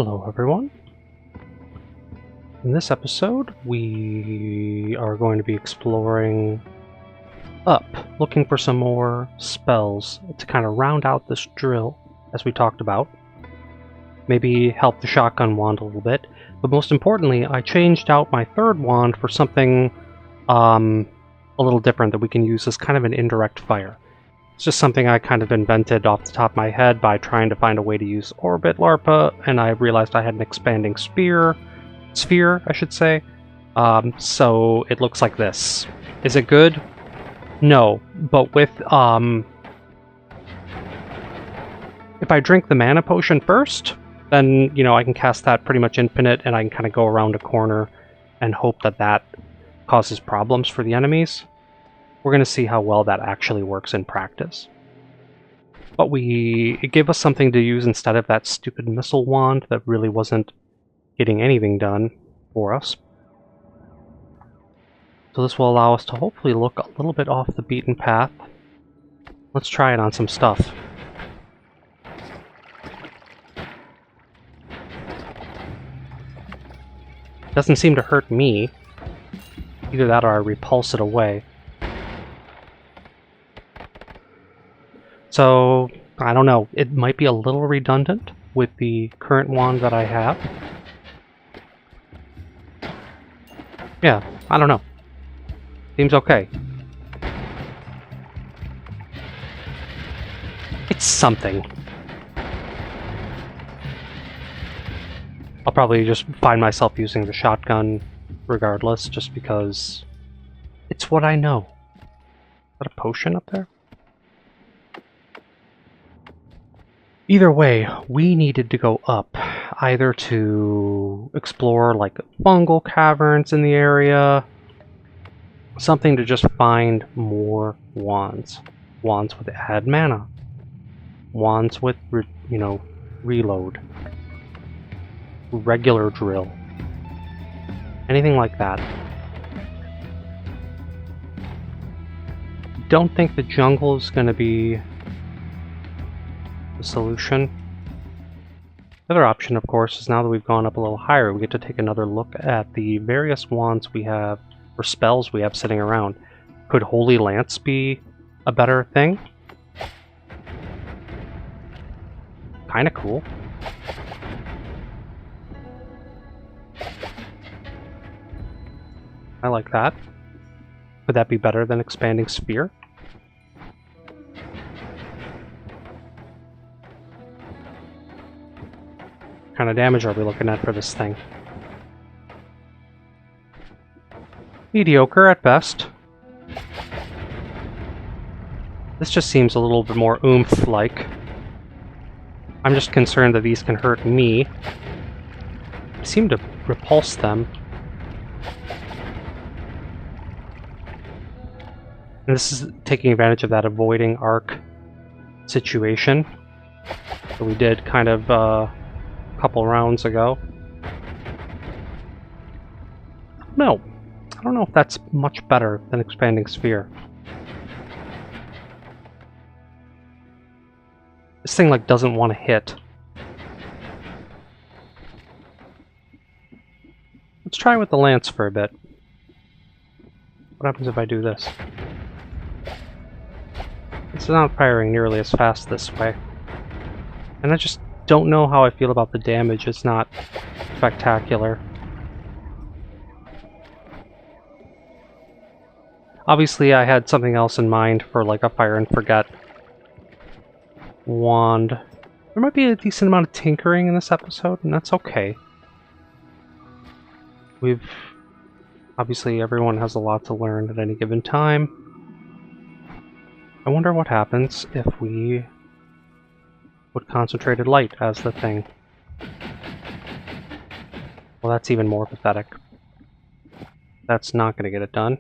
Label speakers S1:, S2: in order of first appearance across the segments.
S1: Hello everyone. In this episode, we are going to be exploring up, looking for some more spells to kind of round out this drill, as we talked about. Maybe help the shotgun wand a little bit, but most importantly, I changed out my third wand for something a little different that we can use as kind of an indirect fire. It's just something I kind of invented off the top of my head by trying to find a way to use Orbit Larpa, and I realized I had an expanding sphere, I should say. So it looks like this. Is it good? No, but with if I drink the mana potion first, then I can cast that pretty much infinite, and I can kind of go around a corner and hope that that causes problems for the enemies. We're going to see how well that actually works in practice. But it gave us something to use instead of that stupid missile wand that really wasn't getting anything done for us. So this will allow us to hopefully look a little bit off the beaten path. Let's try it on some stuff. Doesn't seem to hurt me. Either that or I repulse it away. So, I don't know, it might be a little redundant with the current wand that I have. Yeah, I don't know. Seems okay. It's something. I'll probably just find myself using the shotgun regardless, just because it's what I know. Is that a potion up there? Either way, we needed to go up, either to explore like fungal caverns in the area, something to just find more wands. Wands with add mana. Wands with, reload. Regular drill. Anything like that. Don't think the jungle is going to be the solution. The other option, of course, is now that we've gone up a little higher, we get to take another look at the various wands we have, or spells we have sitting around. Could Holy Lance be a better thing? Kinda cool. I like that. Would that be better than Expanding Sphere? What kind of damage are we looking at for this thing? Mediocre at best. This just seems a little bit more oomph-like. I'm just concerned that these can hurt me. I seem to repulse them. And this is taking advantage of that avoiding arc situation that we did kind of a couple rounds ago. No, I don't know if that's much better than Expanding Sphere. This thing like doesn't want to hit. Let's try with the lance for a bit. What happens if I do this? It's not firing nearly as fast this way. And I just don't know how I feel about the damage. It's not spectacular. Obviously, I had something else in mind for like a fire and forget wand. There might be a decent amount of tinkering in this episode, and that's okay. Obviously, everyone has a lot to learn at any given time. I wonder what happens if we put concentrated light as the thing. Well, that's even more pathetic. That's not going to get it done.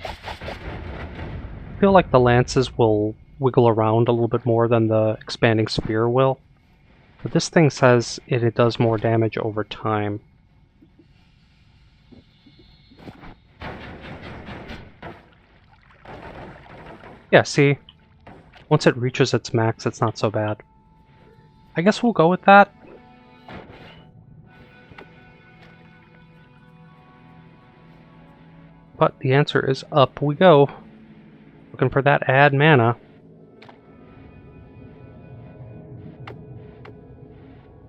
S1: I feel like the lances will wiggle around a little bit more than the Expanding Sphere will. But this thing says it does more damage over time. Yeah, see? Once it reaches its max, it's not so bad. I guess we'll go with that. But the answer is up we go. Looking for that add mana.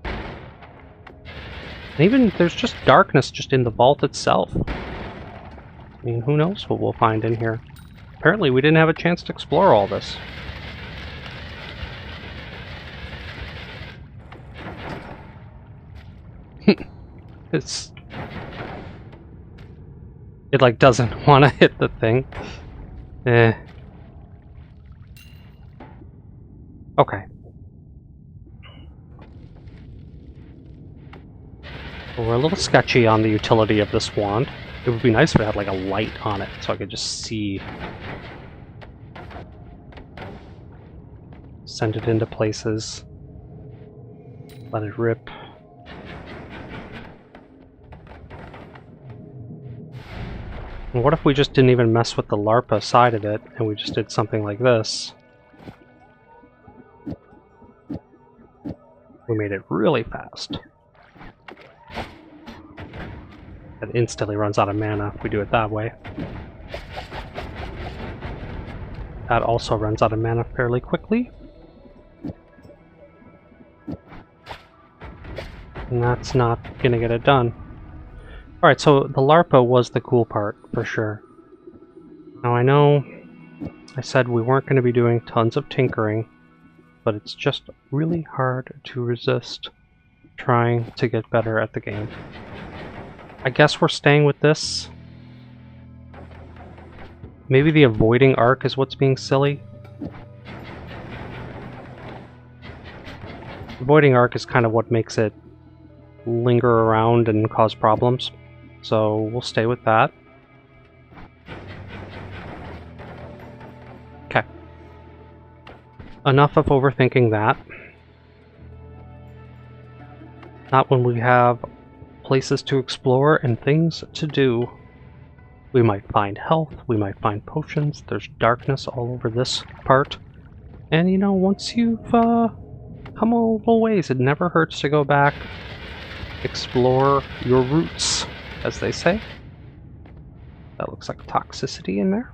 S1: And even there's just darkness just in the vault itself. I mean, who knows what we'll find in here. Apparently we didn't have a chance to explore all this. It like doesn't want to hit the thing. Eh. Okay. Well, we're a little sketchy on the utility of this wand. It would be nice if it had like a light on it so I could just see. Send it into places. Let it rip. And what if we just didn't even mess with the LARPA side of it and we just did something like this? We made it really fast. It instantly runs out of mana if we do it that way. That also runs out of mana fairly quickly. And that's not gonna get it done. Alright, so the LARPA was the cool part, for sure. Now I know I said we weren't going to be doing tons of tinkering, but it's just really hard to resist trying to get better at the game. I guess we're staying with this. Maybe the avoiding arc is what's being silly. Avoiding arc is kind of what makes it linger around and cause problems. So we'll stay with that. Okay. Enough of overthinking that. Not when we have places to explore and things to do. We might find health, we might find potions, there's darkness all over this part. And you know, once you've come a little ways, it never hurts to go back, explore your roots, as they say. That looks like toxicity in there.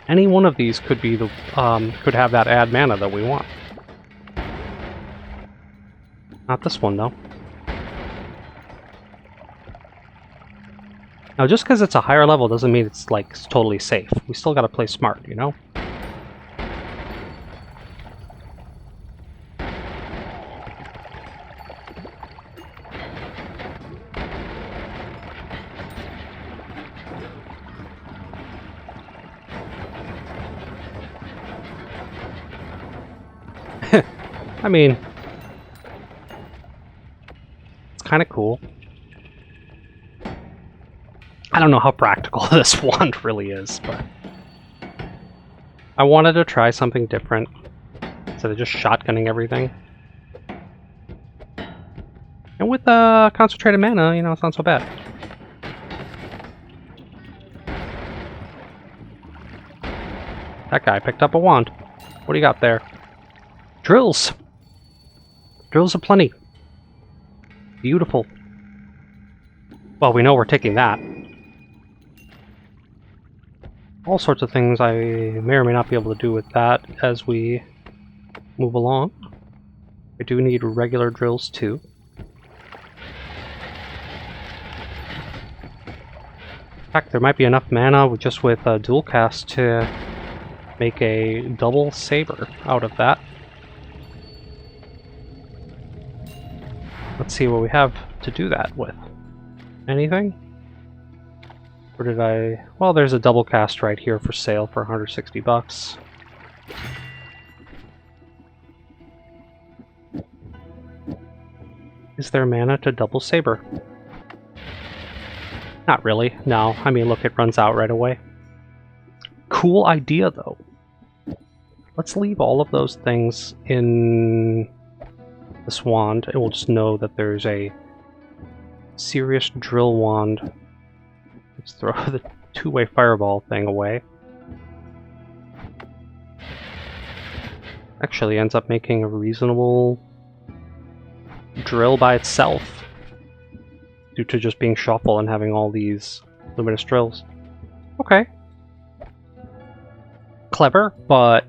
S1: Any one of these could be the could have that add mana that we want. Not this one though. Now, just because it's a higher level doesn't mean it's like totally safe. We still got to play smart, you know. I mean, it's kind of cool. I don't know how practical this wand really is, but I wanted to try something different instead of just shotgunning everything. And with concentrated mana, you know, it's not so bad. That guy picked up a wand. What do you got there? Drills! Drills aplenty. Beautiful. Well, we know we're taking that. All sorts of things I may or may not be able to do with that as we move along. I do need regular drills too. In fact, there might be enough mana just with dual cast to make a double saber out of that. Let's see what we have to do that with. Anything? Or did I... Well, there's a double cast right here for sale for 160 bucks. Is there mana to double saber? Not really, no. I mean, look, it runs out right away. Cool idea, though. Let's leave all of those things in this wand, and we'll just know that there's a serious drill wand. Let's throw the two-way fireball thing away. Actually ends up making a reasonable drill by itself due to just being shuffle and having all these luminous drills. Okay. Clever, but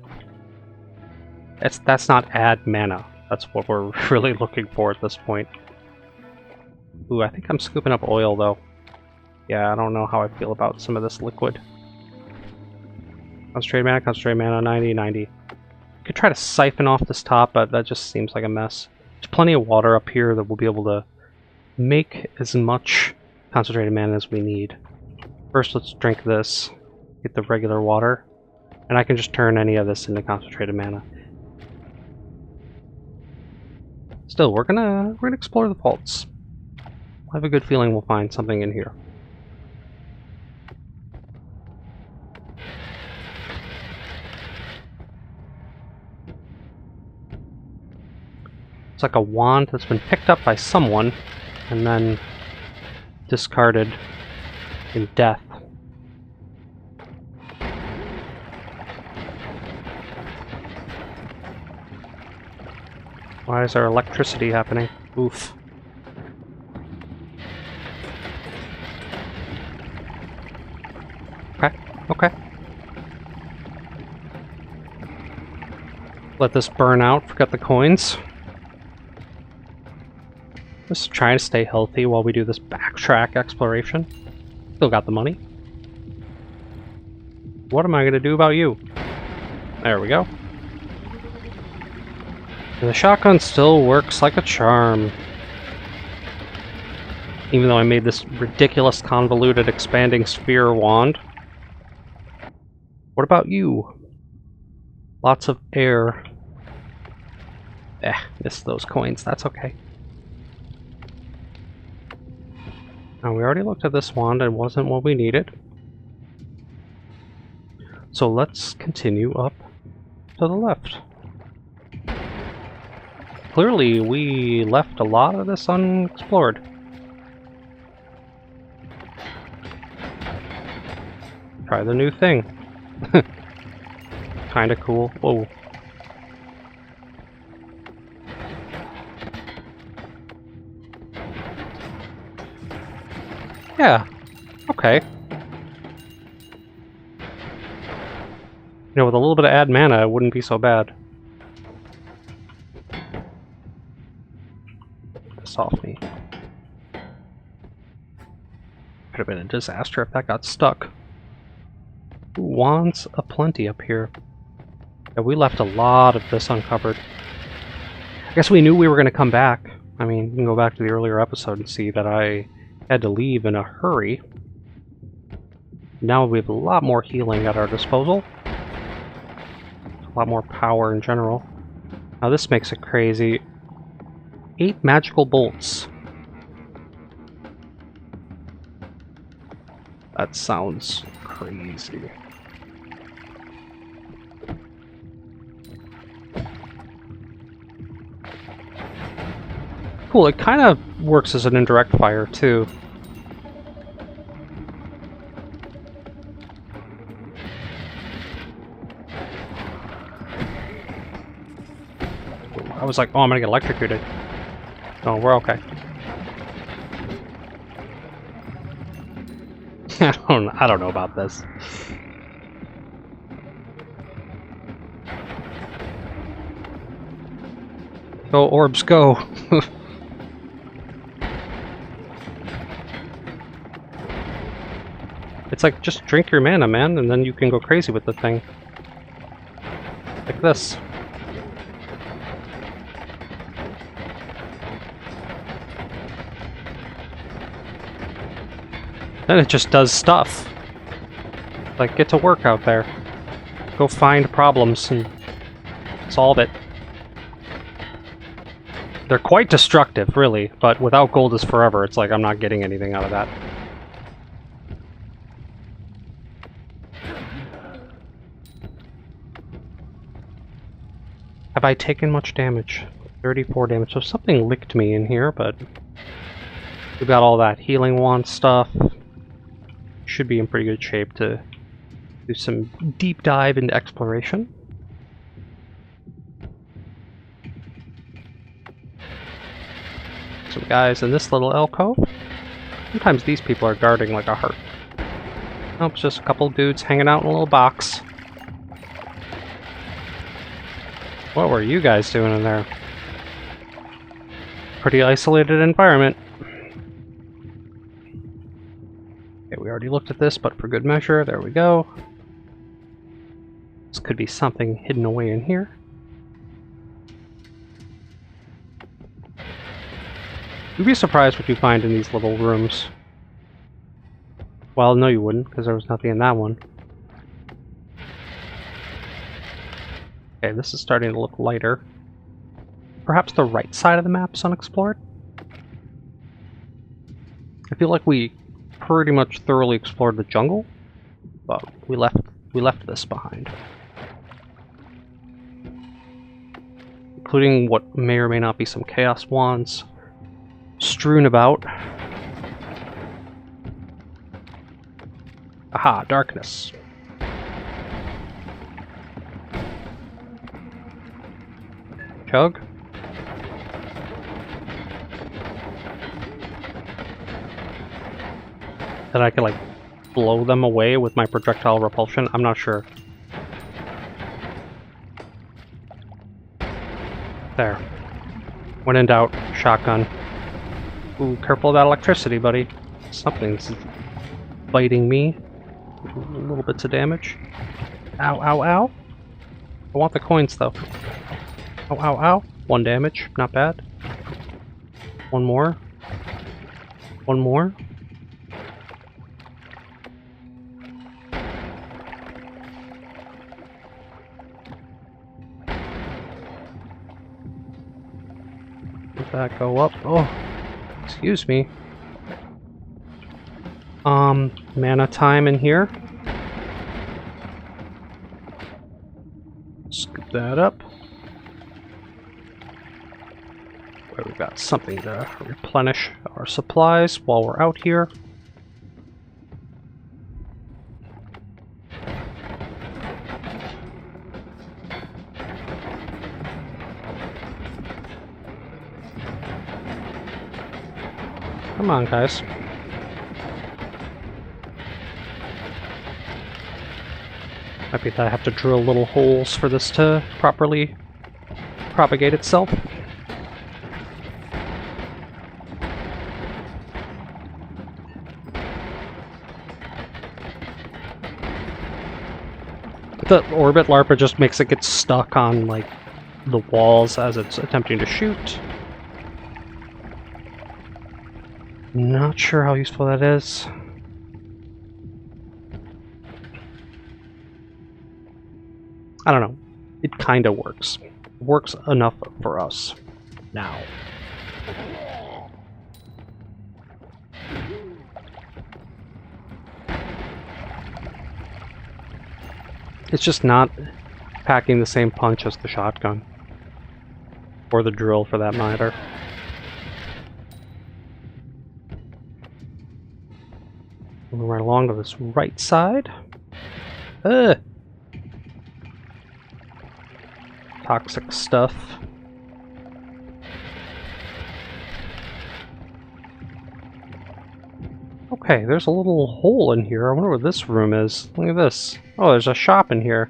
S1: that's not add mana. That's what we're really looking for at this point. Ooh, I think I'm scooping up oil though. Yeah, I don't know how I feel about some of this liquid. Concentrate mana, 90, 90. Could try to siphon off this top, but that just seems like a mess. There's plenty of water up here that we'll be able to make as much concentrated mana as we need. First, let's drink this, get the regular water, and I can just turn any of this into concentrated mana. Still, we're gonna explore the vaults. I have a good feeling we'll find something in here. It's like a wand that's been picked up by someone and then discarded in death. Why is there electricity happening? Oof. Okay, okay. Let this burn out, forget the coins. Just trying to stay healthy while we do this backtrack exploration. Still got the money. What am I going to do about you? There we go. And the shotgun still works like a charm. Even though I made this ridiculous, convoluted, expanding sphere wand. What about you? Lots of air. Missed those coins. That's okay. Now, we already looked at this wand and it wasn't what we needed. So let's continue up to the left. Clearly, we left a lot of this unexplored. Try the new thing. Kinda cool. Whoa. Yeah, okay. You know, with a little bit of add mana, it wouldn't be so bad. Get this off me. Could have been a disaster if that got stuck. Ooh, wands aplenty up here. Yeah, we left a lot of this uncovered. I guess we knew we were going to come back. I mean, you can go back to the earlier episode and see that I had to leave in a hurry. Now we have a lot more healing at our disposal. A lot more power in general. Now this makes it crazy. 8 magical bolts. That sounds crazy. Cool, it kind of works as an indirect fire, too. I was like, oh, I'm gonna get electrocuted. No, we're okay. I don't know about this. Go, orbs, go! It's like, just drink your mana, man, and then you can go crazy with the thing. Like this. Then it just does stuff. Like, get to work out there. Go find problems and solve it. They're quite destructive, really, but without gold is forever, it's like I'm not getting anything out of that. Have I taken much damage? 34 damage, so something licked me in here, but We've got all that healing wand stuff. Should be in pretty good shape to do some deep dive into exploration. Some guys in this little alcove. Sometimes these people are guarding like a heart. Nope, it's just a couple dudes hanging out in a little box. What were you guys doing in there? Pretty isolated environment. Okay, we already looked at this, but for good measure, there we go. This could be something hidden away in here. You'd be surprised what you find in these little rooms. Well, no you wouldn't, because there was nothing in that one. Okay, this is starting to look lighter. Perhaps the right side of the map is unexplored? I feel like we pretty much thoroughly explored the jungle, but we left this behind. Including what may or may not be some chaos wands strewn about. Aha, darkness. Chug. That I can, like, blow them away with my projectile repulsion? I'm not sure. There. When in doubt, shotgun. Ooh, careful of that electricity, buddy. Something's biting me. Little bits of damage. Ow, ow, ow. I want the coins, though. Ow, ow, ow. 1 damage. Not bad. 1 more. 1 more. Let that go up. Oh, excuse me. Mana time in here. Scoop that up. Where we've got something to replenish our supplies while we're out here. Come on, guys. Might be that I have to drill little holes for this to properly propagate itself. The orbit larpa just makes it get stuck on, like, the walls as it's attempting to shoot. Not sure how useful that is. I don't know. It kinda works. Works enough for us. Now. It's just not packing the same punch as the shotgun. Or the drill, for that matter. Moving right along to this right side. Ugh! Toxic stuff. Okay, there's a little hole in here. I wonder what this room is. Look at this. Oh, there's a shop in here.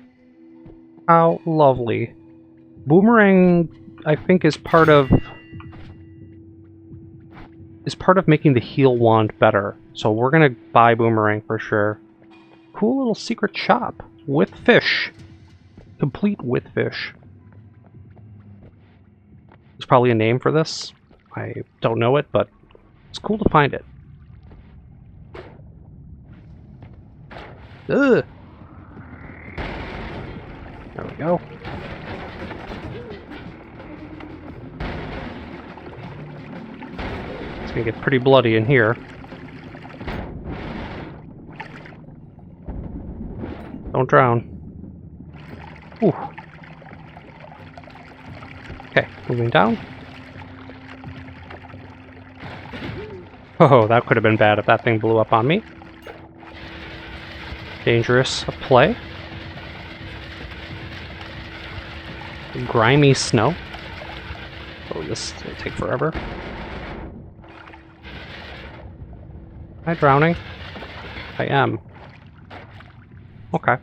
S1: How lovely. Boomerang, I think, is part of making the heal wand better. So we're gonna buy Boomerang for sure. Cool little secret shop with fish. Complete with fish. There's probably a name for this. I don't know it, but it's cool to find it. Ugh. There we go. It's gonna get pretty bloody in here. Don't drown. Ooh. Okay, moving down. Oh, that could have been bad if that thing blew up on me. Dangerous play. Grimy snow. Oh, this will take forever. Am I drowning? I am. Okay.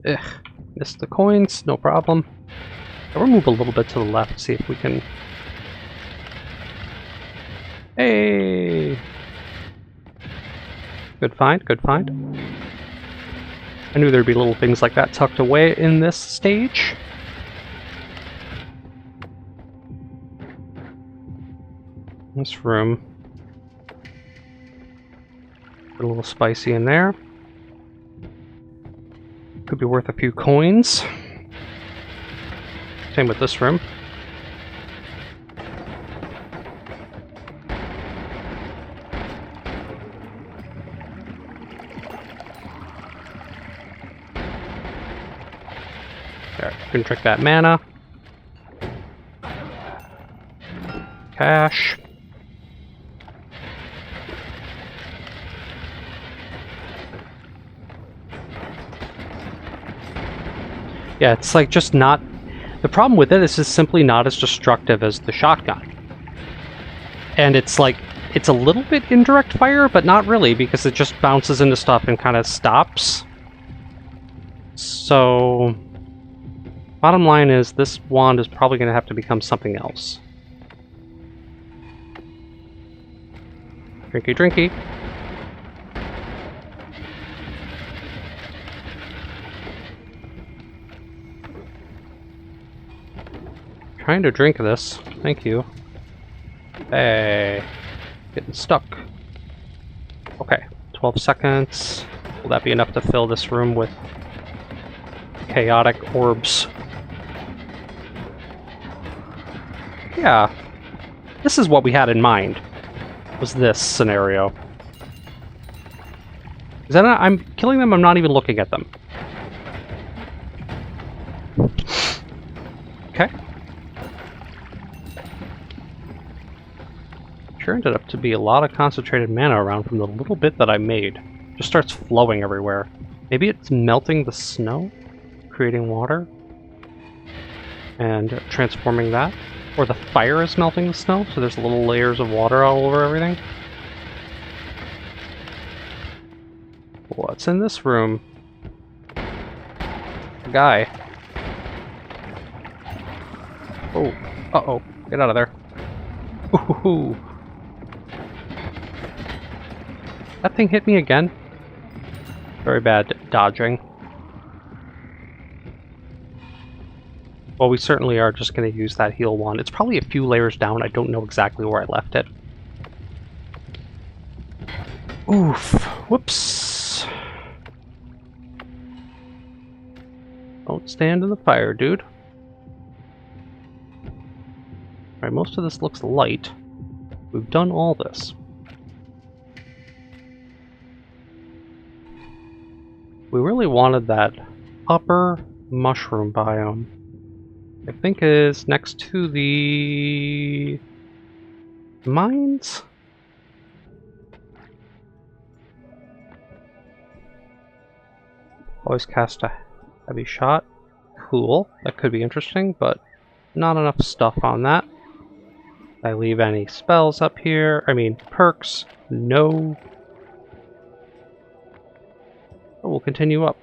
S1: Ugh. Missed the coins, no problem. We'll move a little bit to the left, see if we can... Hey! Good find, good find. I knew there'd be little things like that tucked away in this stage. This room. A little spicy in there. Could be worth a few coins. Same with this room. There, you can drink that mana. Cash. Yeah, it's like just not... The problem with it is it's simply not as destructive as the shotgun. And it's like, it's a little bit indirect fire, but not really, because it just bounces into stuff and kind of stops. So, bottom line is this wand is probably going to have to become something else. Drinky drinky. Trying to drink this. Thank you. Hey. Getting stuck. Okay. 12 seconds. Will that be enough to fill this room with chaotic orbs? Yeah. This is what we had in mind. Was this scenario. Is that not, I'm killing them, I'm not even looking at them. Okay. Sure ended up to be a lot of concentrated mana around from the little bit that I made. Just starts flowing everywhere. Maybe it's melting the snow, creating water, and transforming that. Or the fire is melting the snow, so there's little layers of water all over everything. What's in this room? A guy. Oh, uh-oh. Get out of there. Ooh. That thing hit me again. Very bad dodging. Well, we certainly are just going to use that heal wand. It's probably a few layers down. I don't know exactly where I left it. Oof. Whoops. Don't stand in the fire, dude. Alright, most of this looks light. We've done all this. We really wanted that upper mushroom biome. I think is next to the mines? Always cast a heavy shot. Cool. That could be interesting, but not enough stuff on that. Did I leave any spells up here? I mean, perks? No. But we'll continue up.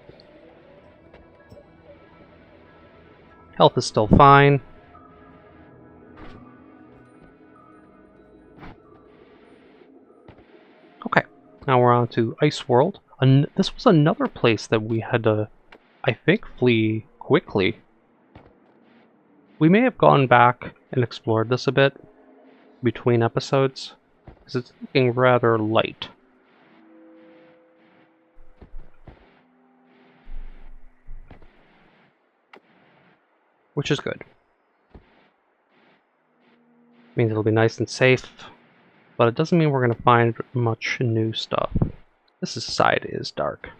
S1: Health is still fine. Okay, now we're on to Ice World. This was another place that we had to, I think, flee quickly. We may have gone back and explored this a bit between episodes, because it's looking rather light. Which is good. Means it'll be nice and safe, but it doesn't mean we're going to find much new stuff. This side is dark.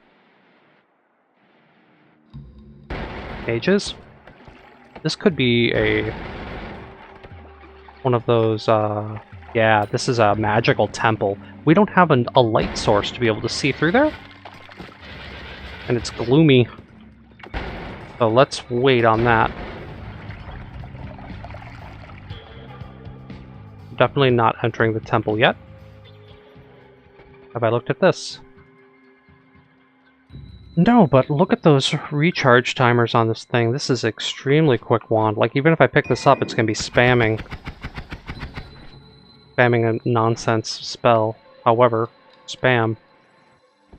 S1: Mages? This could be one of those, yeah, this is a magical temple. We don't have a light source to be able to see through there. And it's gloomy. So let's wait on that. Definitely not entering the temple yet. Have I looked at this? No, but look at those recharge timers on this thing. This is extremely quick wand. Like, even if I pick this up, it's going to be spamming a nonsense spell. However, spam.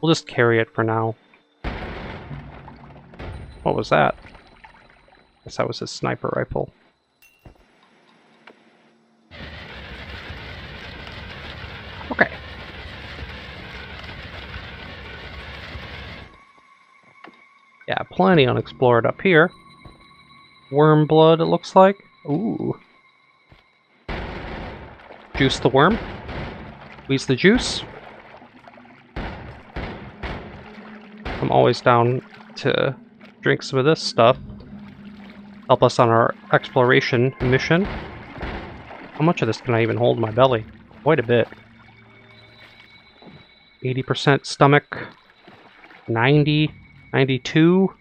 S1: We'll just carry it for now. What was that? Guess that was his sniper rifle. Okay. Yeah, plenty unexplored up here. Worm blood, it looks like. Ooh. Juice the worm. Squeeze the juice. I'm always down to drink some of this stuff. Help us on our exploration mission. How much of this can I even hold in my belly? Quite a bit. 80% stomach. 90. 92.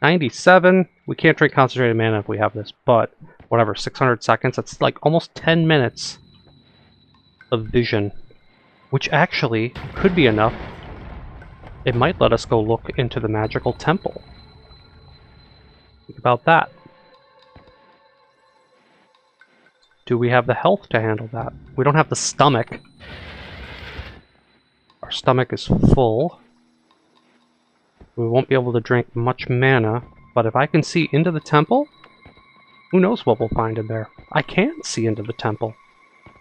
S1: 97. We can't drink concentrated mana if we have this, but whatever, 600 seconds. That's like almost 10 minutes of vision, which actually could be enough. It might let us go look into the magical temple. Think about that. Do we have the health to handle that? We don't have the stomach. Our stomach is full. We won't be able to drink much mana, but if I can see into the temple, who knows what we'll find in there. I can see into the temple.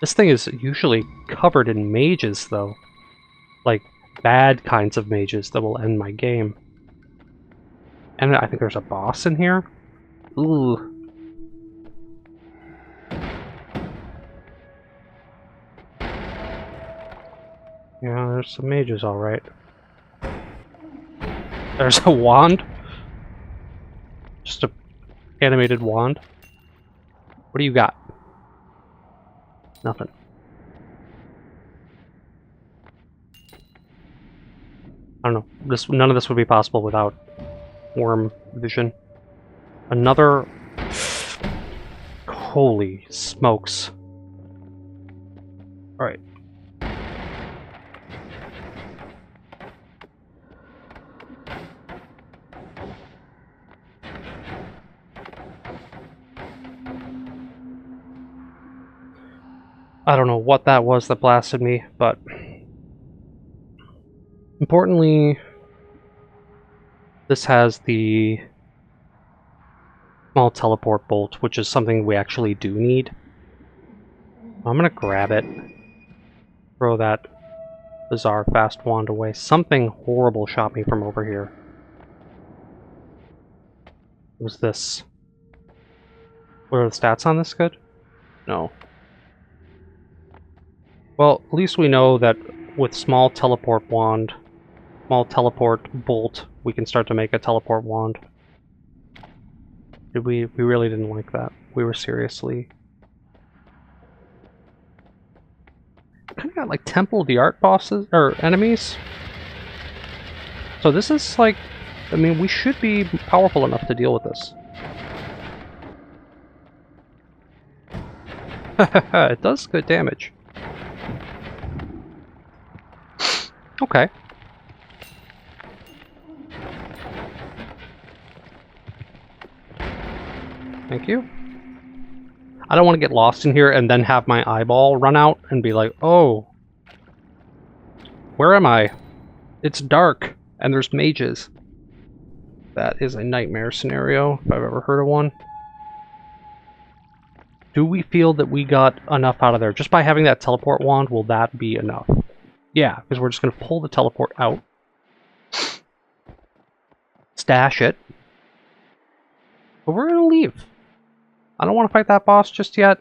S1: This thing is usually covered in mages, though. Like, bad kinds of mages that will end my game. And I think there's a boss in here. Ooh. Yeah, there's some mages, alright. There's a wand. Just a animated wand. What do you got? Nothing. I don't know. None of this would be possible without worm vision. Another... Holy smokes. Alright. I don't know what that was that blasted me, but... Importantly, this has the small teleport bolt, which is something we actually do need. I'm gonna grab it. Throw that bizarre fast wand away. Something horrible shot me from over here. What was this? What are the stats on this good? No. Well, at least we know that with small teleport bolt, we can start to make a teleport wand. We really didn't like that. We were seriously... Kind of got like Temple of the Art bosses, or enemies. So this is like... I mean, we should be powerful enough to deal with this. It does good damage. Okay. Thank you. I don't want to get lost in here and then have my eyeball run out and be like, oh, where am I? It's dark and there's mages. That is a nightmare scenario, if I've ever heard of one. Do we feel that we got enough out of there? Just by having that teleport wand, will that be enough? Yeah, because we're just going to pull the teleport out. Stash it. But we're going to leave. I don't want to fight that boss just yet.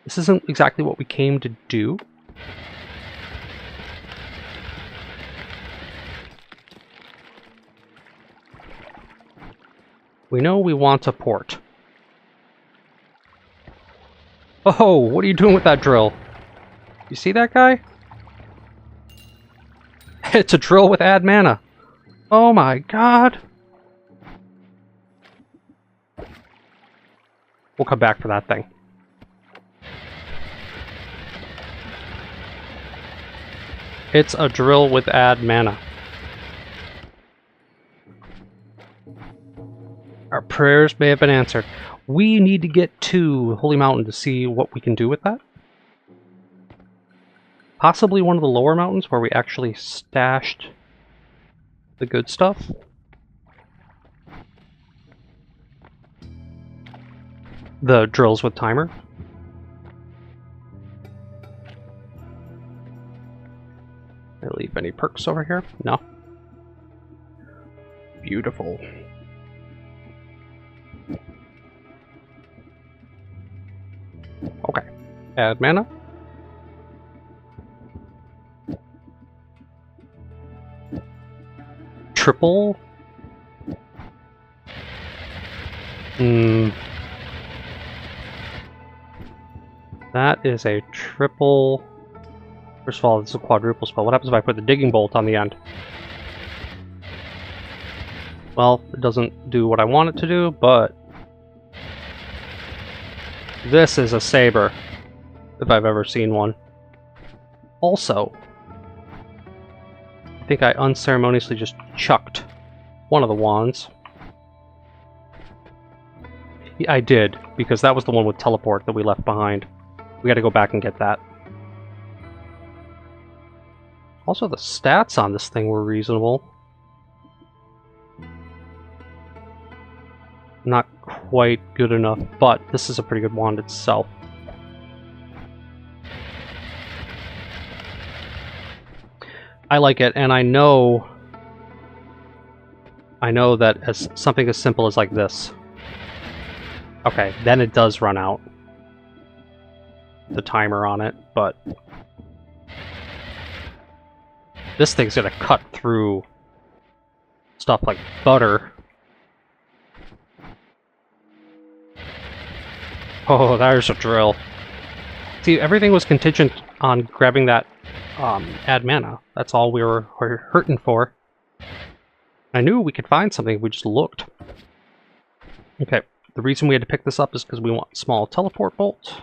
S1: This isn't exactly what we came to do. We know we want a port. Oh, what are you doing with that drill? You see that guy? It's a drill with add mana. Oh my god. We'll come back for that thing. It's a drill with add mana. Our prayers may have been answered. We need to get to Holy Mountain to see what we can do with that. Possibly one of the lower mountains where we actually stashed the good stuff. The drills with timer. Did I leave any perks over here? No. Beautiful. Okay. Add mana. Triple. That is a triple. First of all, it's a quadruple spell. What happens if I put the digging bolt on the end? Well, it doesn't do what I want it to do, but this is a saber, if I've ever seen one. Also, I think I unceremoniously just chucked one of the wands. Yeah, I did, because that was the one with teleport that we left behind. We gotta go back and get that. Also, the stats on this thing were reasonable. Not quite good enough, but this is a pretty good wand itself. I like it, and I know that as something as simple as like this. Okay, then it does run out. The timer on it, but this thing's gonna cut through stuff like butter. Oh, there's a drill. See, everything was contingent on grabbing that add mana. That's all we were hurting for. I knew we could find something if we just looked. Okay, the reason we had to pick this up is because we want a small teleport bolt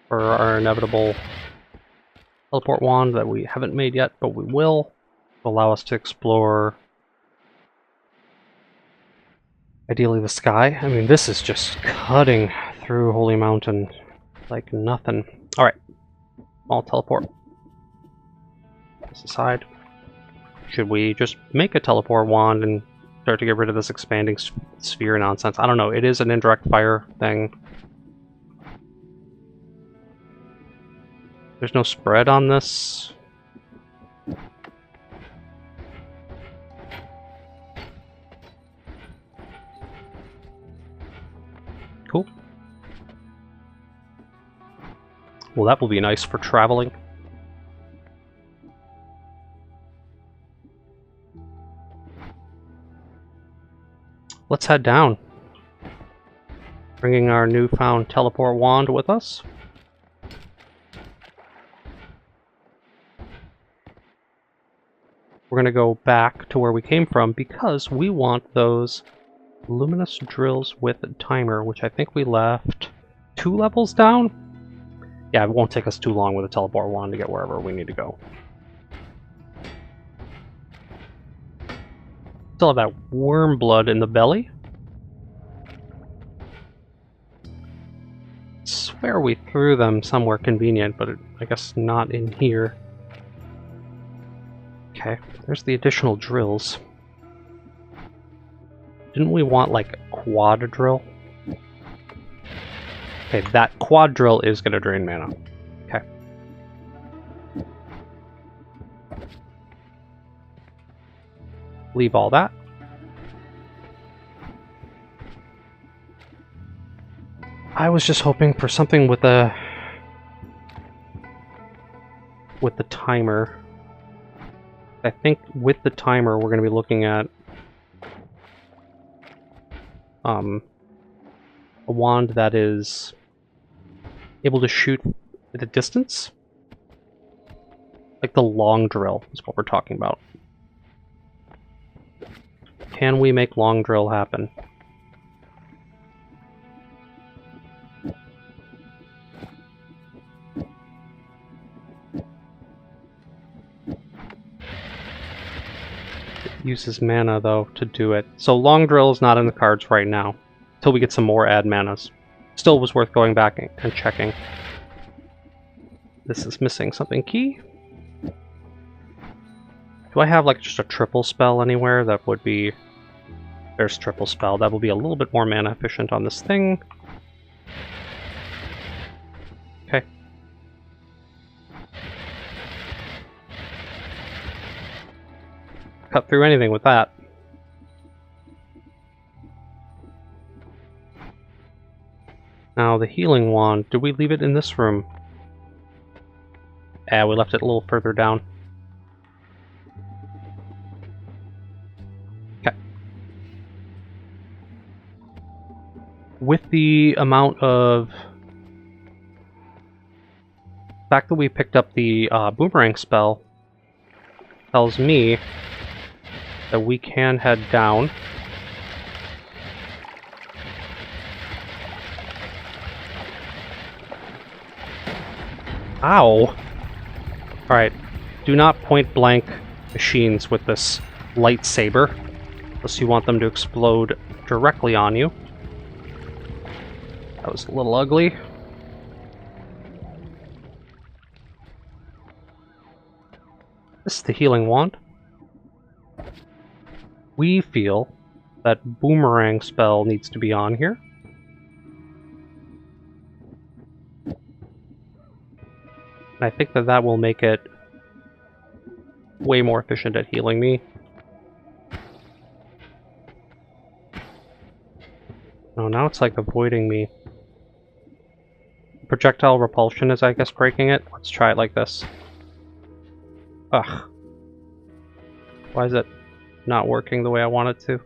S1: for our inevitable teleport wand that we haven't made yet, but we will. Allow us to explore ideally the sky. I mean, this is just cutting through Holy Mountain like nothing. Alright, small teleport. This aside. Should we just make a teleport wand and start to get rid of this expanding sphere nonsense? I don't know, it is an indirect fire thing. There's no spread on this. Cool. Well, that will be nice for traveling. Let's head down. Bringing our newfound teleport wand with us. We're going to go back to where we came from because we want those luminous drills with a timer, which I think we left 2 levels down. Yeah, it won't take us too long with a teleport wand to get wherever we need to go. Still have that worm blood in the belly. I swear we threw them somewhere convenient, but I guess not in here. Okay, there's the additional drills. Didn't we want, like, a quad drill? Okay, that quad drill is going to drain mana. Okay. Leave all that. I was just hoping for something with the timer. I think with the timer we're going to be looking at a wand that is able to shoot at a distance. Like the long drill is what we're talking about. Can we make long drill happen? It uses mana though to do it. So long drill is not in the cards right now. Till we get some more add manas. Still was worth going back and checking. This is missing something key. Do I have like just a triple spell anywhere that would be... There's triple spell. That will be a little bit more mana efficient on this thing. Okay. Cut through anything with that. Now the healing wand, did we leave it in this room? Ah, we left it a little further down. Okay. With the amount of... The fact that we picked up the boomerang spell tells me that we can head down. Ow! Alright, do not point blank machines with this lightsaber, unless you want them to explode directly on you. That was a little ugly. This is the healing wand. We feel that boomerang spell needs to be on here. And I think that that will make it way more efficient at healing me. Oh, now it's like avoiding me. Projectile repulsion is, I guess, breaking it. Let's try it like this. Ugh. Why is it not working the way I want it to?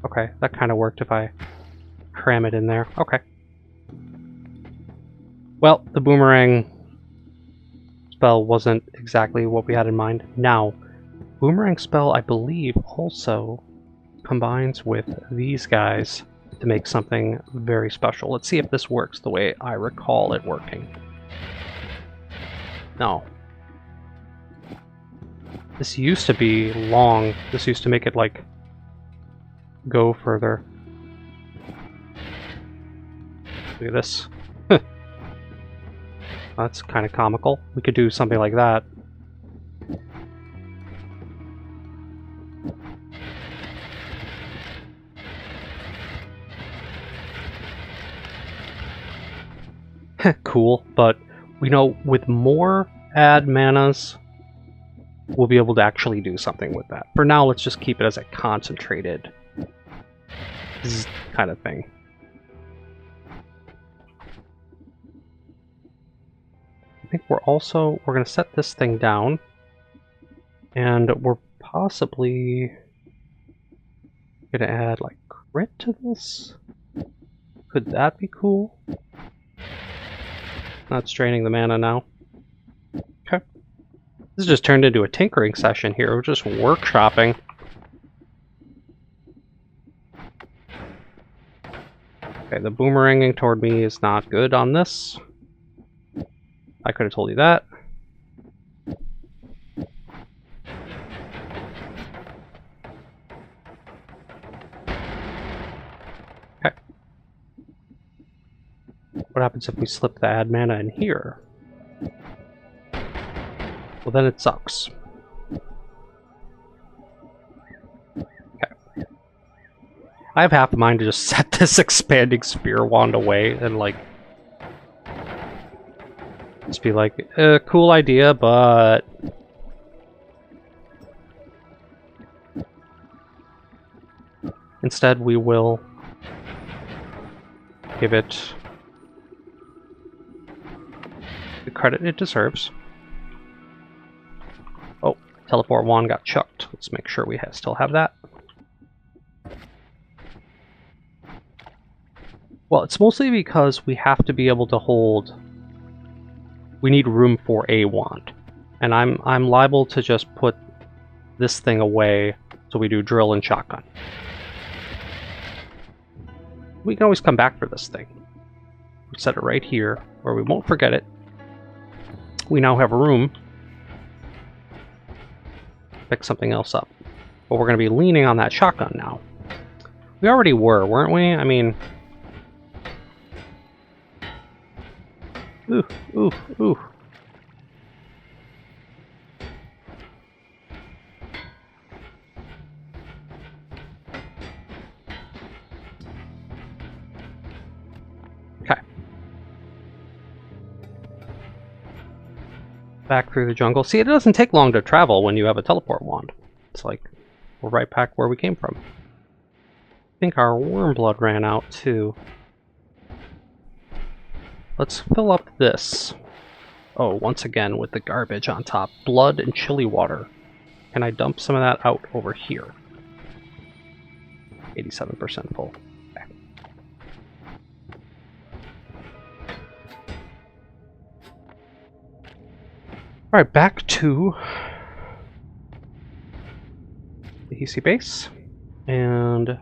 S1: Okay, that kind of worked if I cram it in there. Okay. Well, the boomerang spell wasn't exactly what we had in mind. Now, boomerang spell, I believe, also combines with these guys to make something very special. Let's see if this works the way I recall it working. No. This used to be long. This used to make it, like, go further. Look at this. That's kind of comical. We could do something like that. Cool, but we know with more add manas, we'll be able to actually do something with that. For now, let's just keep it as a concentrated kind of thing. I think we're going to set this thing down, and we're possibly going to add like crit to this. Could that be cool? Not draining the mana now. Okay. This just turned into a tinkering session here. We're just workshopping. Okay, the boomeranging toward me is not good on this. I could have told you that. Okay. What happens if we slip the add mana in here? Well, then it sucks. Okay. I have half a mind to just set this expanding spear wand away and, like, just be like, cool idea, but... Instead, we will give it the credit it deserves. Oh, teleport wand got chucked. Let's make sure we still have that. Well, it's mostly because we have to be able to hold... We need room for a wand. And I'm liable to just put this thing away, so we do drill and shotgun. We can always come back for this thing. We set it right here, where we won't forget it. We now have room to pick something else up. But we're going to be leaning on that shotgun now. We already were, weren't we? I mean... Ooh, ooh, ooh. Okay. Back through the jungle. See, it doesn't take long to travel when you have a teleport wand. It's like, we're right back where we came from. I think our worm blood ran out, too. Let's fill up this. Oh, once again with the garbage on top. Blood and chili water. Can I dump some of that out over here? 87% full. Okay. Alright, back to the EC base. And...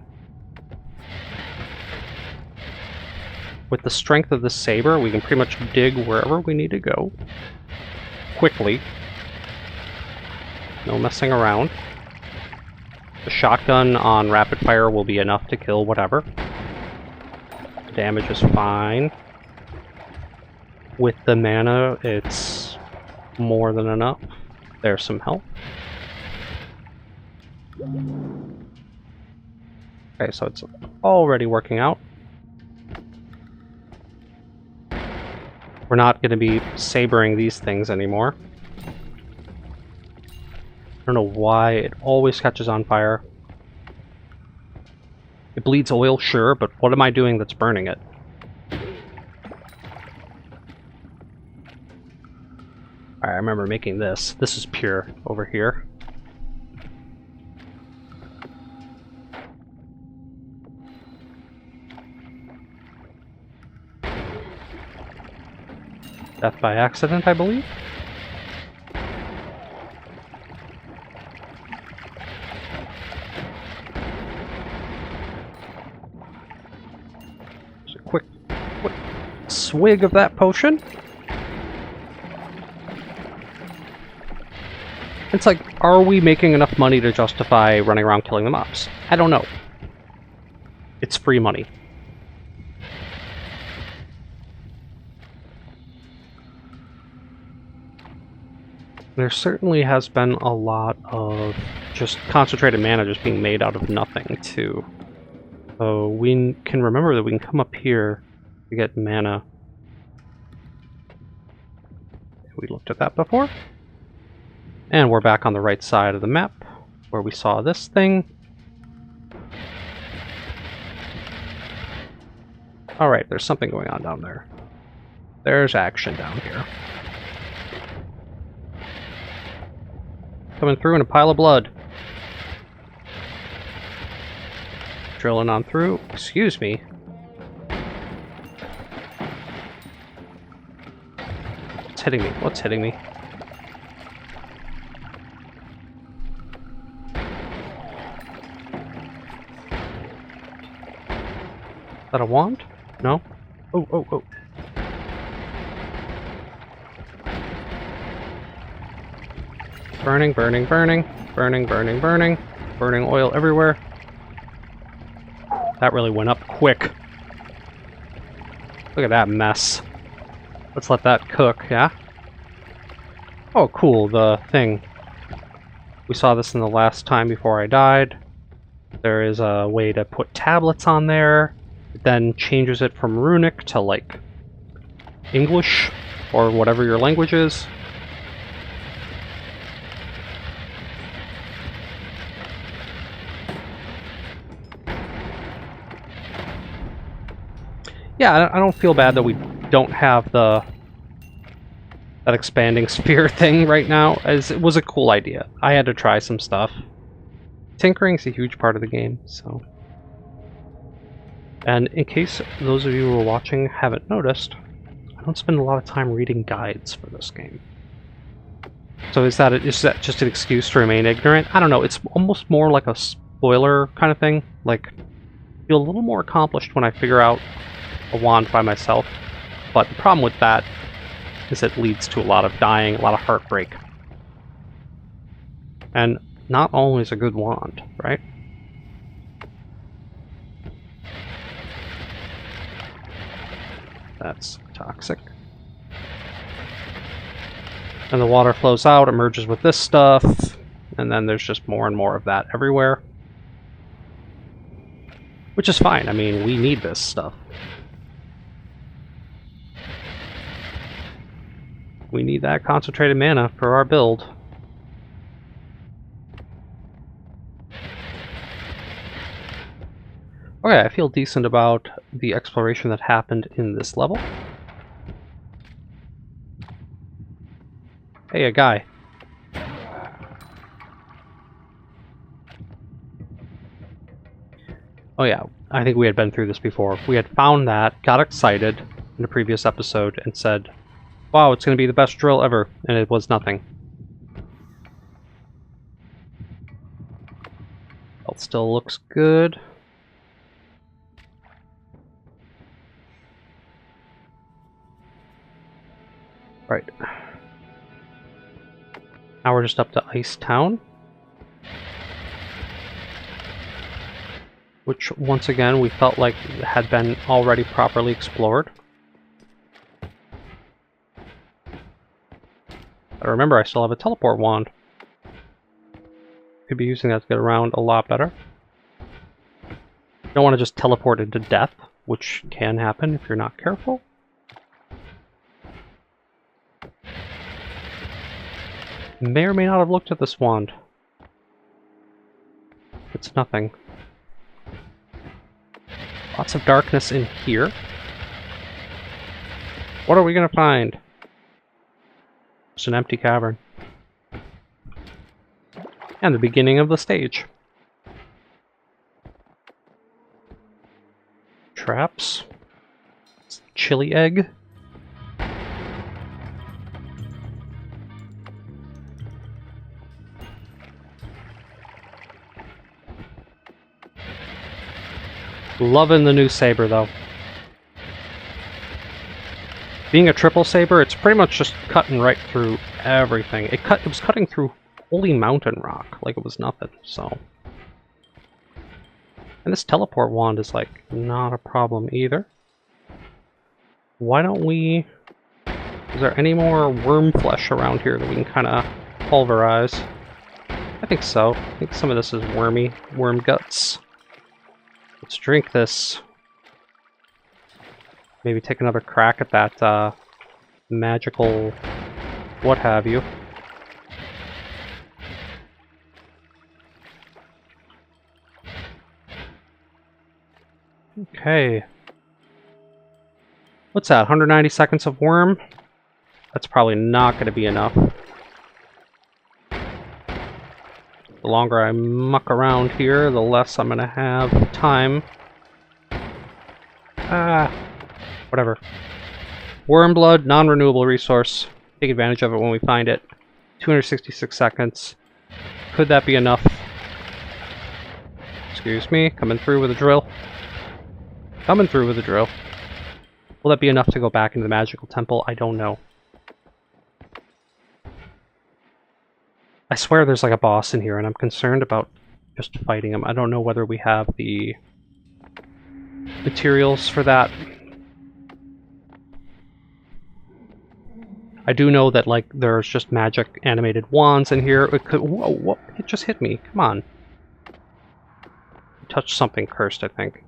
S1: with the strength of the saber, we can pretty much dig wherever we need to go. Quickly. No messing around. The shotgun on rapid fire will be enough to kill whatever. The damage is fine. With the mana, it's more than enough. There's some health. Okay, so it's already working out. We're not going to be sabering these things anymore. I don't know why it always catches on fire. It bleeds oil, sure, but what am I doing that's burning it? I remember making this. This is pure over here. Death by accident, I believe. Just a quick swig of that potion. It's like, are we making enough money to justify running around killing the mobs? I don't know. It's free money. There certainly has been a lot of just concentrated mana just being made out of nothing, too. So we can remember that we can come up here to get mana. We looked at that before. And we're back on the right side of the map, where we saw this thing. Alright, there's something going on down there. There's action down here. Coming through in a pile of blood. Drilling on through. Excuse me. What's hitting me? What's hitting me? Is that a wand? No? Oh, oh, oh. Burning, burning, burning, burning, burning, burning, burning oil everywhere. That really went up quick. Look at that mess. Let's let that cook, yeah? Oh, cool, the thing. We saw this in the last time before I died. There is a way to put tablets on there. It then changes it from runic to, like, English, or whatever your language is. Yeah, I don't feel bad that we don't have the that expanding sphere thing right now, as it was a cool idea. I had to try some stuff. Tinkering's a huge part of the game, so. And in case those of you who are watching haven't noticed, I don't spend a lot of time reading guides for this game. So is that just an excuse to remain ignorant? I don't know, it's almost more like a spoiler kind of thing. Like, I feel a little more accomplished when I figure out a wand by myself. But the problem with that is it leads to a lot of dying, a lot of heartbreak. And not always a good wand, right? That's toxic. And the water flows out, it merges with this stuff, and then there's just more and more of that everywhere. Which is fine, I mean, we need this stuff. We need that concentrated mana for our build. Okay, I feel decent about the exploration that happened in this level. Hey, a guy. Oh yeah, I think we had been through this before. We had found that, got excited in a previous episode, and said, wow, it's going to be the best drill ever, and it was nothing. It still looks good. Right. Now we're just up to Ice Town. Which, once again, we felt like had been already properly explored. But remember, I still have a teleport wand. Could be using that to get around a lot better. You don't want to just teleport into death, which can happen if you're not careful. May or may not have looked at this wand. It's nothing. Lots of darkness in here. What are we gonna find? It's an empty cavern. And the beginning of the stage. Traps. Chili egg. Loving the new saber, though. Being a triple saber, it's pretty much just cutting right through everything. It was cutting through holy mountain rock like it was nothing, so. And this teleport wand is, like, not a problem either. Why don't we... Is there any more worm flesh around here that we can kind of pulverize? I think so. I think some of this is wormy. Worm guts. Let's drink this. Maybe take another crack at that magical what have you. Okay. What's that, 190 seconds of worm? That's probably not going to be enough. The longer I muck around here, the less I'm going to have time. Whatever. Worm blood, non-renewable resource. Take advantage of it when we find it. 266 seconds. Could that be enough? Excuse me, coming through with a drill. Coming through with a drill. Will that be enough to go back into the magical temple? I don't know. I swear there's like a boss in here, and I'm concerned about just fighting him. I don't know whether we have the materials for that. I do know that, like, there's just magic animated wands in here. It could... Whoa, whoa, it just hit me. Come on. Touched something cursed, I think.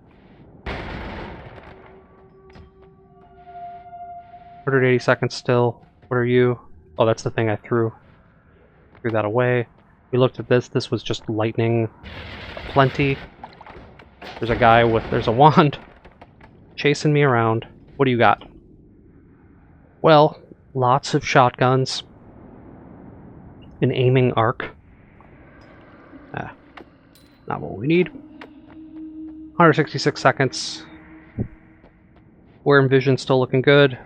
S1: 180 seconds still. What are you? Oh, that's the thing I threw. Threw that away. We looked at this. This was just lightning plenty. There's a guy with... There's a wand chasing me around. What do you got? Well, Lots of shotguns. An aiming arc. Not what we need. 166 seconds. Worm vision still looking good.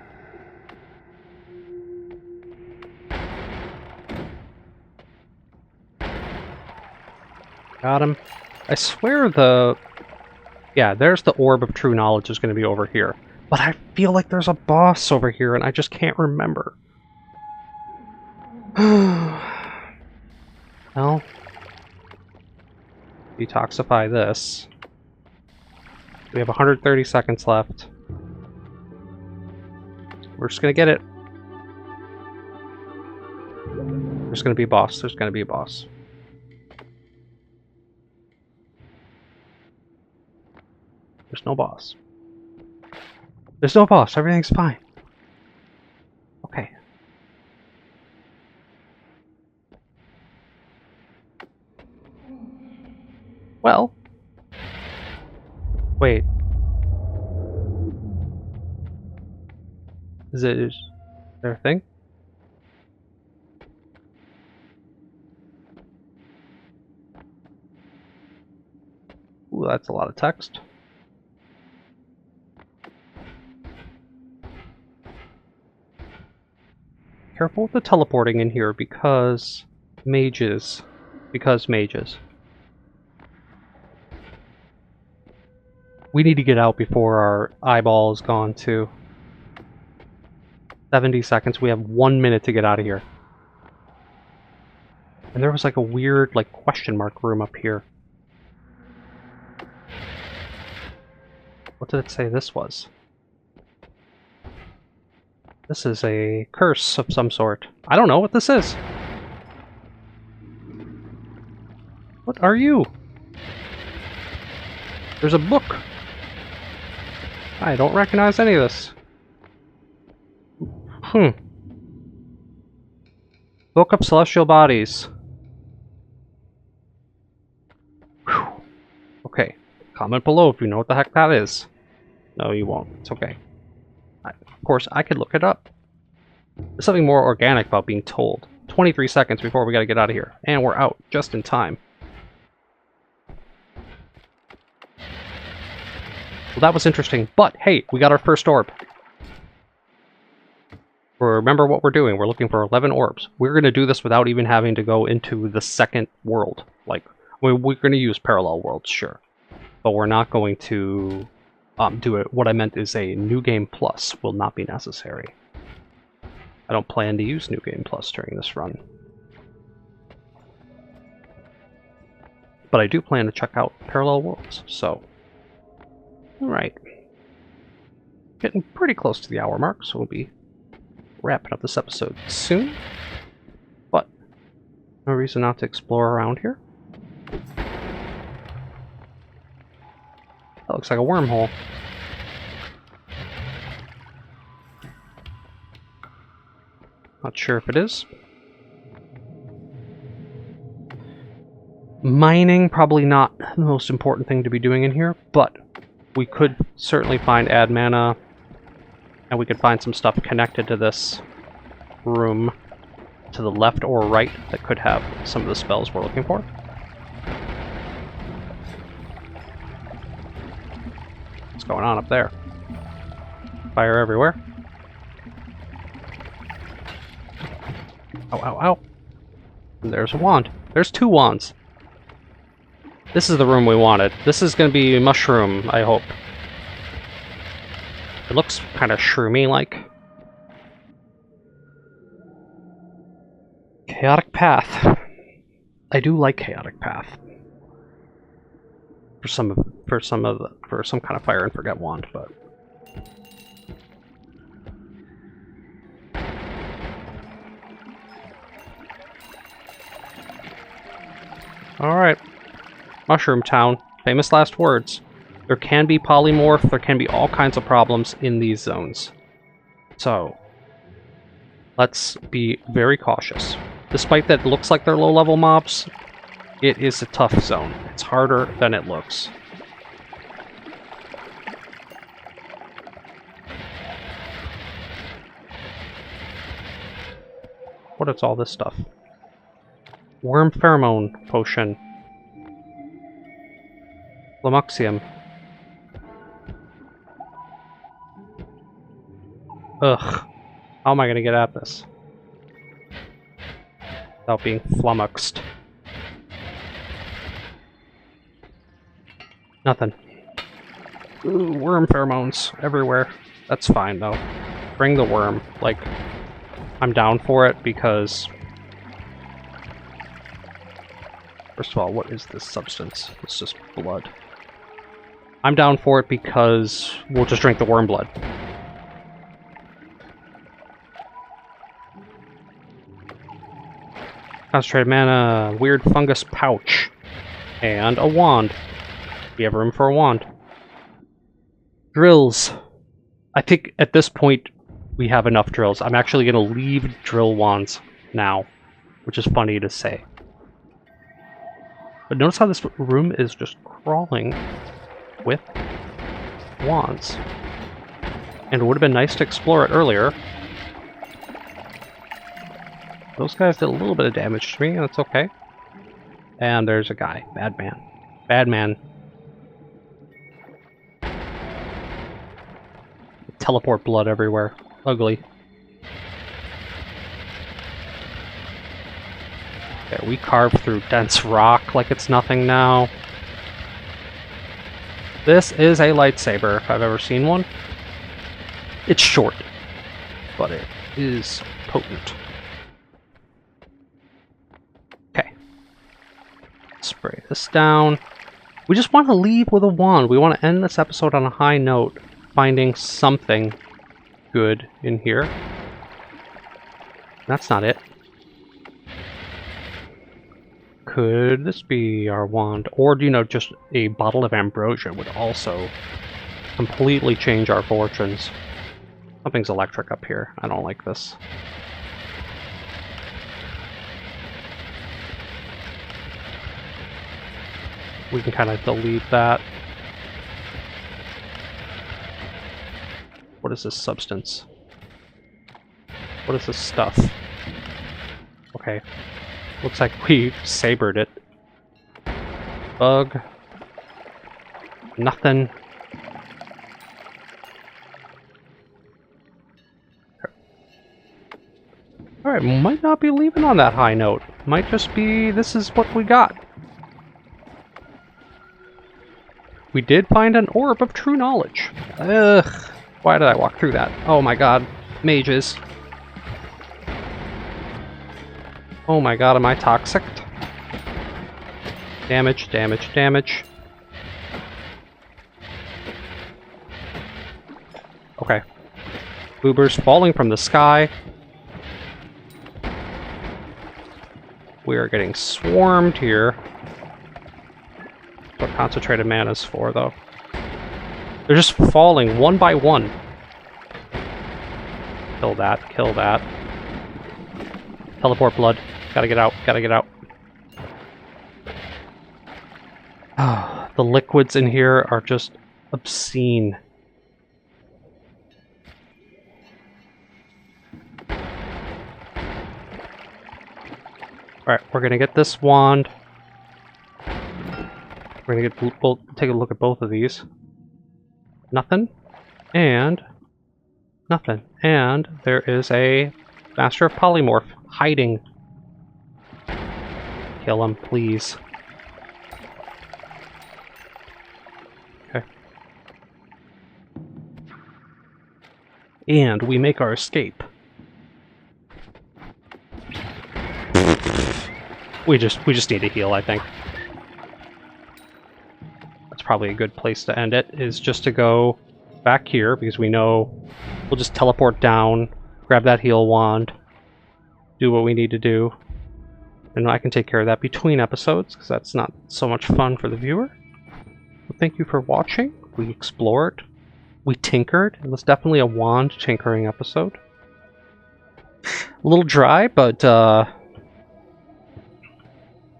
S1: Got him. I swear yeah, there's the orb of true knowledge is going to be over here. But I feel like there's a boss over here and I just can't remember. Well, detoxify this. We have 130 seconds left. We're just gonna get it. There's gonna be a boss. There's gonna be a boss. There's no boss. There's no boss. Everything's fine. Okay. Well. Wait. Is there a thing? Ooh, that's a lot of text. Careful with the teleporting in here because mages. We need to get out before our eyeball is gone too. 70 seconds. We have 1 minute to get out of here. And there was like a weird like question mark room up here. What did it say this was? This is a curse of some sort. I don't know what this is. What are you? There's a book. I don't recognize any of this. Book of Celestial Bodies. Whew. Okay. Comment below if you know what the heck that is. No, you won't. It's okay. Of course, I could look it up. There's something more organic about being told. 23 seconds before we gotta get out of here. And we're out, just in time. Well, that was interesting, but hey, we got our first orb. Remember what we're doing. We're looking for 11 orbs. We're going to do this without even having to go into the second world. Like, we're going to use parallel worlds, sure. But we're not going to do it. What I meant is a New Game Plus will not be necessary. I don't plan to use New Game Plus during this run. But I do plan to check out parallel worlds, so... Alright. Getting pretty close to the hour mark, so we'll be wrapping up this episode soon. But, no reason not to explore around here. That looks like a wormhole. Not sure if it is. Mining, probably not the most important thing to be doing in here, but we could certainly find add mana, and we could find some stuff connected to this room to the left or right that could have some of the spells we're looking for. What's going on up there? Fire everywhere. Ow, ow, ow. And there's a wand. There's 2 wands. This is the room we wanted. This is going to be mushroom, I hope. It looks kind of shroomy-like. Chaotic Path. I do like Chaotic Path. For some kind of fire and forget wand, but all right. Mushroom Town. Famous last words. There can be polymorph, there can be all kinds of problems in these zones. So, let's be very cautious. Despite that it looks like they're low-level mobs, it is a tough zone. It's harder than it looks. What is all this stuff? Worm pheromone potion. Flamuxium. Ugh. How am I gonna get at this? Without being flummoxed. Nothing. Ooh, worm pheromones everywhere. That's fine though. Bring the worm. Like, I'm down for it because... First of all, what is this substance? It's just blood. I'm down for it because we'll just drink the worm blood. Concentrated mana, weird fungus pouch, and a wand. We have room for a wand. Drills. I think at this point we have enough drills. I'm actually going to leave drill wands now, which is funny to say. But notice how this room is just crawling with wands. And it would have been nice to explore it earlier. Those guys did a little bit of damage to me, and that's okay. And there's a guy. Bad man. Bad man. Teleport blood everywhere. Ugly. Okay, we carve through dense rock like it's nothing now. This is a lightsaber, if I've ever seen one. It's short, but it is potent. Okay. Spray this down. We just want to leave with a wand. We want to end this episode on a high note, finding something good in here. That's not it. Could this be our wand? Or, you know, just a bottle of ambrosia would also completely change our fortunes. Something's electric up here. I don't like this. We can kind of delete that. What is this substance? What is this stuff? Okay. Looks like we sabered it. Bug. Nothing. Alright, might not be leaving on that high note. Might just be, this is what we got. We did find an orb of true knowledge. Ugh. Why did I walk through that? Oh my god. Mages. Oh my god, am I toxic? Damage, damage, damage. Okay. Boobers falling from the sky. We are getting swarmed here. That's what concentrated mana is for, though. They're just falling one by one. Kill that, kill that. Teleport blood. Gotta get out, gotta get out. The liquids in here are just obscene. Alright, we're gonna get this wand. We're gonna take a look at both of these. Nothing. And nothing. And there is a Master of Polymorph hiding. Kill him, please. Okay. And we make our escape. We just need to heal, I think. That's probably a good place to end it, is just to go back here, because we know we'll just teleport down, grab that heal wand, do what we need to do, and I can take care of that between episodes, because that's not so much fun for the viewer. Well, thank you for watching. We explored, we tinkered. It was definitely a wand tinkering episode. A little dry, but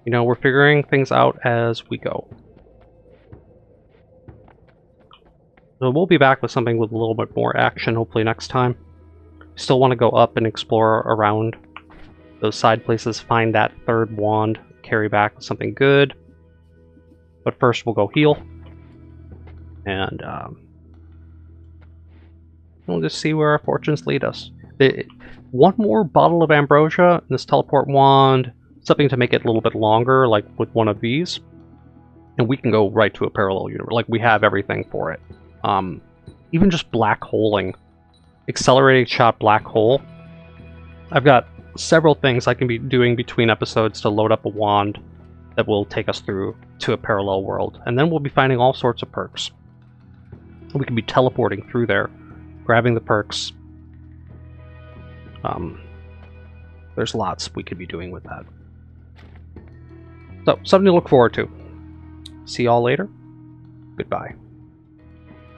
S1: you know, we're figuring things out as we go. So we'll be back with something with a little bit more action, hopefully next time. Still want to go up and explore around those side places, find that third wand, carry back something good. But first we'll go heal. And we'll just see where our fortunes lead us. One more bottle of ambrosia, this teleport wand, something to make it a little bit longer, like with one of these. And we can go right to a parallel universe. Like, we have everything for it. Even just black holing. Accelerated shot black hole. I've got several things I can be doing between episodes to load up a wand that will take us through to a parallel world. And then we'll be finding all sorts of perks. We can be teleporting through there, grabbing the perks. There's lots we could be doing with that. So, something to look forward to. See y'all later. Goodbye.